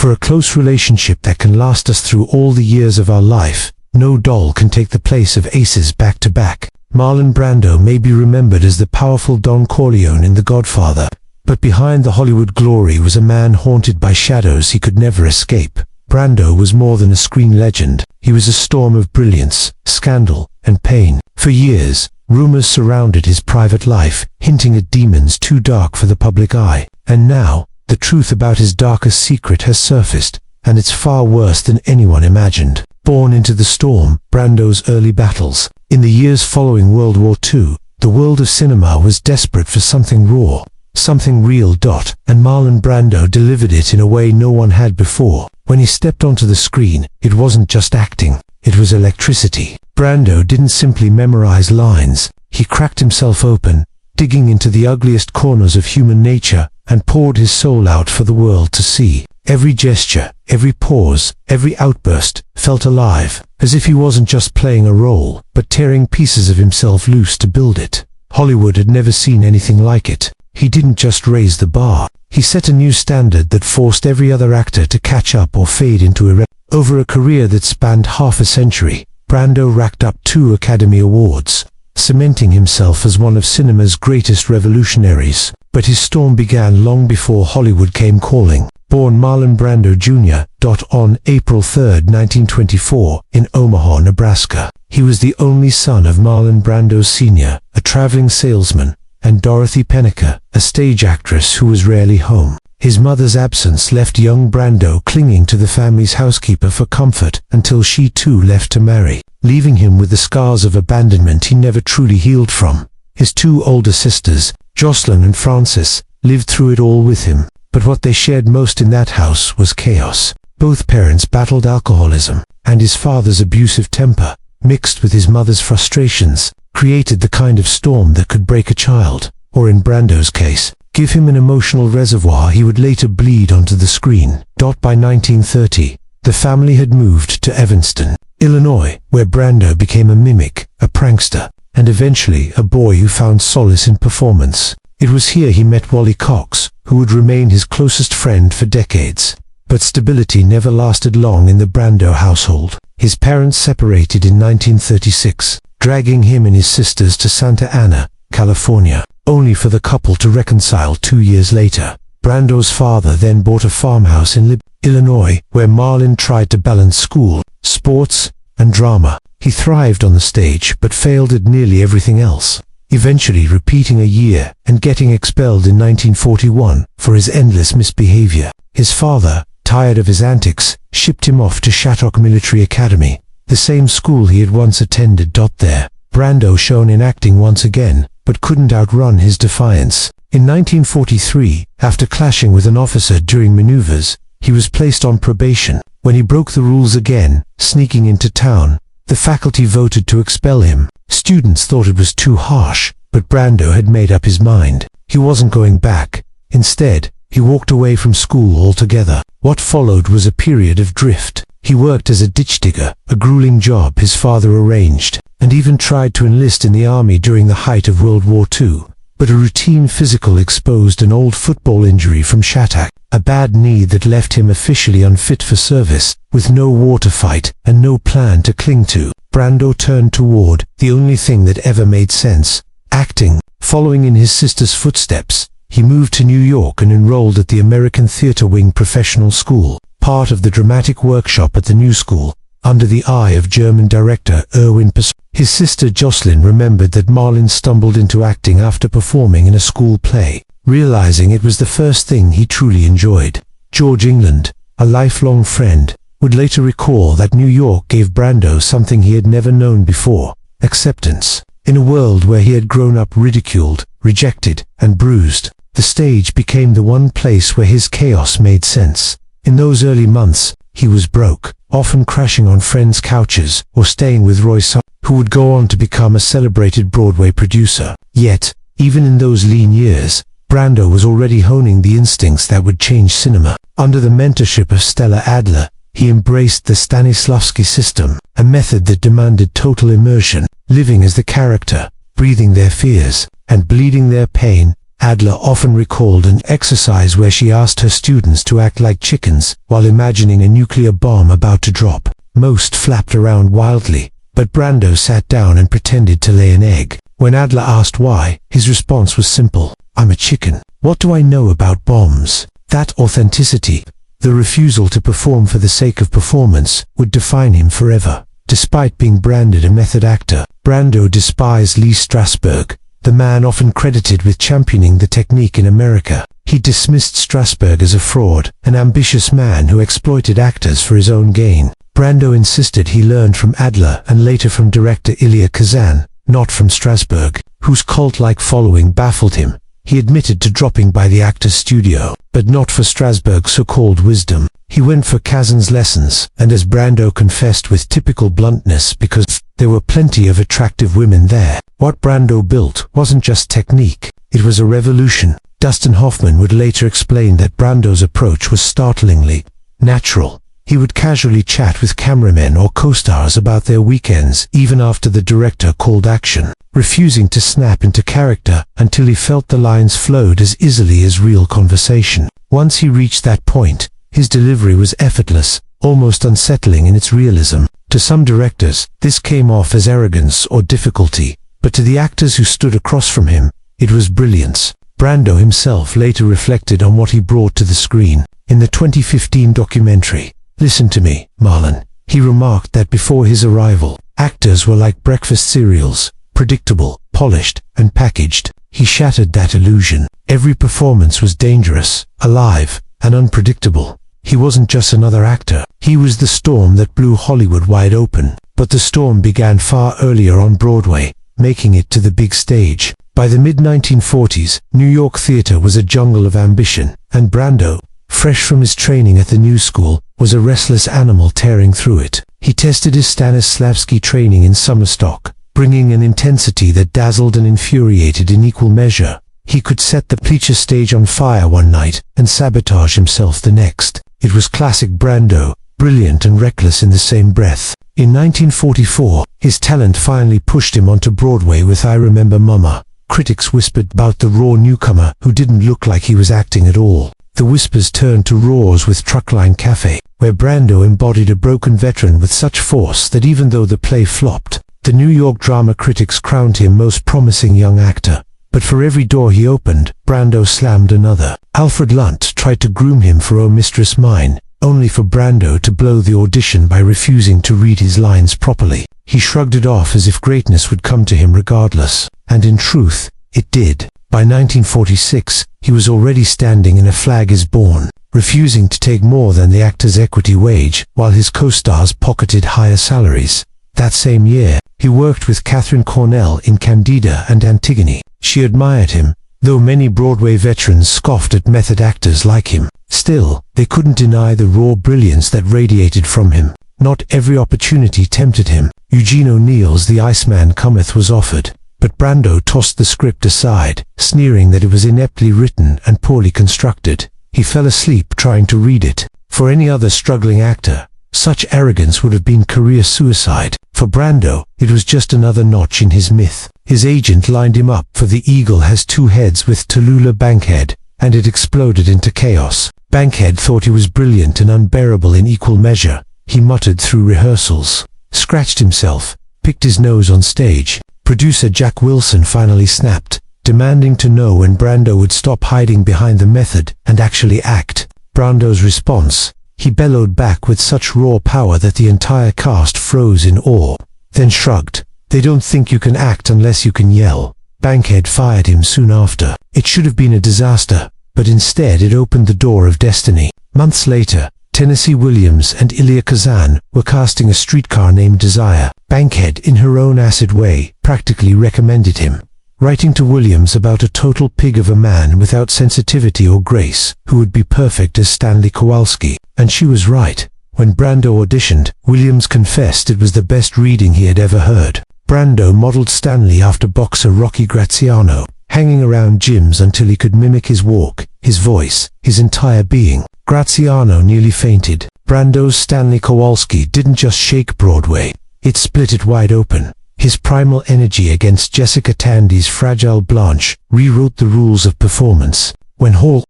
For a close relationship that can last us through all the years of our life, no doll can take the place of aces back to back. Marlon Brando may be remembered as the powerful Don Corleone in The Godfather, but behind the Hollywood glory was a man haunted by shadows he could never escape. Brando was more than a screen legend. He was a storm of brilliance, scandal, and pain. For years, rumors surrounded his private life, hinting at demons too dark for the public eye. And now, the truth about his darkest secret has surfaced, and it's far worse than anyone imagined. Born into the storm, Brando's early battles. In the years following World War II, the world of cinema was desperate for something raw, something real. And Marlon Brando delivered it in a way no one had before. When he stepped onto the screen, it wasn't just acting, it was electricity. Brando didn't simply memorize lines, he cracked himself open, digging into the ugliest corners of human nature, and poured his soul out for the world to see. Every gesture, every pause, every outburst felt alive, as if he wasn't just playing a role, but tearing pieces of himself loose to build it. Hollywood had never seen anything like it. He didn't just raise the bar, he set a new standard that forced every other actor to catch up or fade into irrelevance. Over a career that spanned half a century, Brando racked up 2 Academy Awards, cementing himself as one of cinema's greatest revolutionaries. But his storm began long before Hollywood came calling. Born Marlon Brando Jr. On April 3, 1924, in Omaha, Nebraska. He was the only son of Marlon Brando Sr., a traveling salesman, and Dorothy Penneker, a stage actress who was rarely home. His mother's absence left young Brando clinging to the family's housekeeper for comfort until she too left to marry, leaving him with the scars of abandonment he never truly healed from. His 2 older sisters, Jocelyn and Frances, lived through it all with him, but what they shared most in that house was chaos. Both parents battled alcoholism, and his father's abusive temper, mixed with his mother's frustrations, created the kind of storm that could break a child, or in Brando's case, give him an emotional reservoir he would later bleed onto the screen. By 1930, the family had moved to Evanston, Illinois, where Brando became a mimic, a prankster, and eventually a boy who found solace in performance. It was here he met Wally Cox, who would remain his closest friend for decades. But stability never lasted long in the Brando household. His parents separated in 1936, dragging him and his sisters to Santa Ana, California, only for the couple to reconcile 2 years later. Brando's father then bought a farmhouse in Illinois, where Marlon tried to balance school, sports, and drama. He thrived on the stage but failed at nearly everything else, eventually repeating a year and getting expelled in 1941 for his endless misbehavior. His father, tired of his antics, shipped him off to Shattuck Military Academy, the same school he had once attended. There, Brando shone in acting once again, but couldn't outrun his defiance. In 1943, after clashing with an officer during maneuvers, he was placed on probation. When he broke the rules again, sneaking into town, the faculty voted to expel him. Students thought it was too harsh, but Brando had made up his mind. He wasn't going back. Instead, he walked away from school altogether. What followed was a period of drift. He worked as a ditch digger, a grueling job his father arranged, and even tried to enlist in the army during the height of World War II. But a routine physical exposed an old football injury from Shattuck, a bad knee that left him officially unfit for service, with no war to fight and no plan to cling to. Brando turned toward the only thing that ever made sense: acting. Following in his sister's footsteps, he moved to New York and enrolled at the American Theater Wing Professional School, part of the dramatic workshop at the New School, under the eye of German director Erwin Pass. His sister Jocelyn remembered that Marlon stumbled into acting after performing in a school play, realizing it was the first thing he truly enjoyed. George England, a lifelong friend, would later recall that New York gave Brando something he had never known before: acceptance. In a world where he had grown up ridiculed, rejected, and bruised, the stage became the one place where his chaos made sense. In those early months, he was broke, often crashing on friends' couches or staying with Roy Sutton, who would go on to become a celebrated Broadway producer. Yet, even in those lean years, Brando was already honing the instincts that would change cinema. Under the mentorship of Stella Adler, he embraced the Stanislavski system, a method that demanded total immersion, living as the character, breathing their fears, and bleeding their pain. Adler often recalled an exercise where she asked her students to act like chickens while imagining a nuclear bomb about to drop. Most flapped around wildly, but Brando sat down and pretended to lay an egg. When Adler asked why, his response was simple: "I'm a chicken. What do I know about bombs?" That authenticity, the refusal to perform for the sake of performance, would define him forever. Despite being branded a method actor, Brando despised Lee Strasberg, the man often credited with championing the technique in America. He dismissed Strasberg as a fraud, an ambitious man who exploited actors for his own gain. Brando insisted he learned from Adler and later from director Elia Kazan, not from Strasberg, whose cult-like following baffled him. He admitted to dropping by the actor's studio, but not for Strasberg's so-called wisdom. He went for Kazan's lessons, and as Brando confessed with typical bluntness, because there were plenty of attractive women there. What Brando built wasn't just technique, it was a revolution. Dustin Hoffman would later explain that Brando's approach was startlingly natural. He would casually chat with cameramen or co-stars about their weekends even after the director called action, refusing to snap into character until he felt the lines flowed as easily as real conversation. Once he reached that point, his delivery was effortless, almost unsettling in its realism. To some directors, this came off as arrogance or difficulty, but to the actors who stood across from him, it was brilliance. Brando himself later reflected on what he brought to the screen. In the 2015 documentary, "Listen to Me, Marlon," he remarked that before his arrival, actors were like breakfast cereals, predictable, polished, and packaged. He shattered that illusion. Every performance was dangerous, alive, and unpredictable. He wasn't just another actor. He was the storm that blew Hollywood wide open. But the storm began far earlier on Broadway, making it to the big stage. By the mid-1940s, New York theater was a jungle of ambition, and Brando, fresh from his training at the New School, was a restless animal tearing through it. He tested his Stanislavski training in summer stock, bringing an intensity that dazzled and infuriated in equal measure. He could set the Bleacher stage on fire one night and sabotage himself the next. It was classic Brando, brilliant and reckless in the same breath. In 1944, his talent finally pushed him onto Broadway with I Remember Mama. Critics whispered about the raw newcomer who didn't look like he was acting at all. The whispers turned to roars with Truckline Cafe, where Brando embodied a broken veteran with such force that even though the play flopped, the New York drama critics crowned him most promising young actor. But for every door he opened, Brando slammed another. Alfred Lunt tried to groom him for Oh Mistress Mine, only for Brando to blow the audition by refusing to read his lines properly. He shrugged it off as if greatness would come to him regardless. And in truth, it did. By 1946, he was already standing in A Flag Is Born, refusing to take more than the actor's equity wage, while his co-stars pocketed higher salaries. That same year, he worked with Catherine Cornell in Candida and Antigone. She admired him, though many Broadway veterans scoffed at method actors like him. Still, they couldn't deny the raw brilliance that radiated from him. Not every opportunity tempted him. Eugene O'Neill's The Iceman Cometh was offered, but Brando tossed the script aside, sneering that it was ineptly written and poorly constructed. He fell asleep trying to read it. For any other struggling actor, such arrogance would have been career suicide. For Brando, it was just another notch in his myth. His agent lined him up for The Eagle Has Two Heads with Tallulah Bankhead, and it exploded into chaos. Bankhead thought he was brilliant and unbearable in equal measure. He muttered through rehearsals, scratched himself, picked his nose on stage. Producer Jack Wilson finally snapped, demanding to know when Brando would stop hiding behind the method and actually act. Brando's response: he bellowed back with such raw power that the entire cast froze in awe, then shrugged. "They don't think you can act unless you can yell." Bankhead fired him soon after. It should have been a disaster, but instead it opened the door of destiny. Months later, Tennessee Williams and Elia Kazan were casting A Streetcar Named Desire. Bankhead, in her own acid way, practically recommended him, writing to Williams about a total pig of a man without sensitivity or grace, who would be perfect as Stanley Kowalski. And she was right. When Brando auditioned, Williams confessed it was the best reading he had ever heard. Brando modeled Stanley after boxer Rocky Graziano, hanging around gyms until he could mimic his walk, his voice, his entire being. Graziano nearly fainted. Brando's Stanley Kowalski didn't just shake Broadway, it split it wide open. His primal energy against Jessica Tandy's fragile Blanche rewrote the rules of performance. When Hall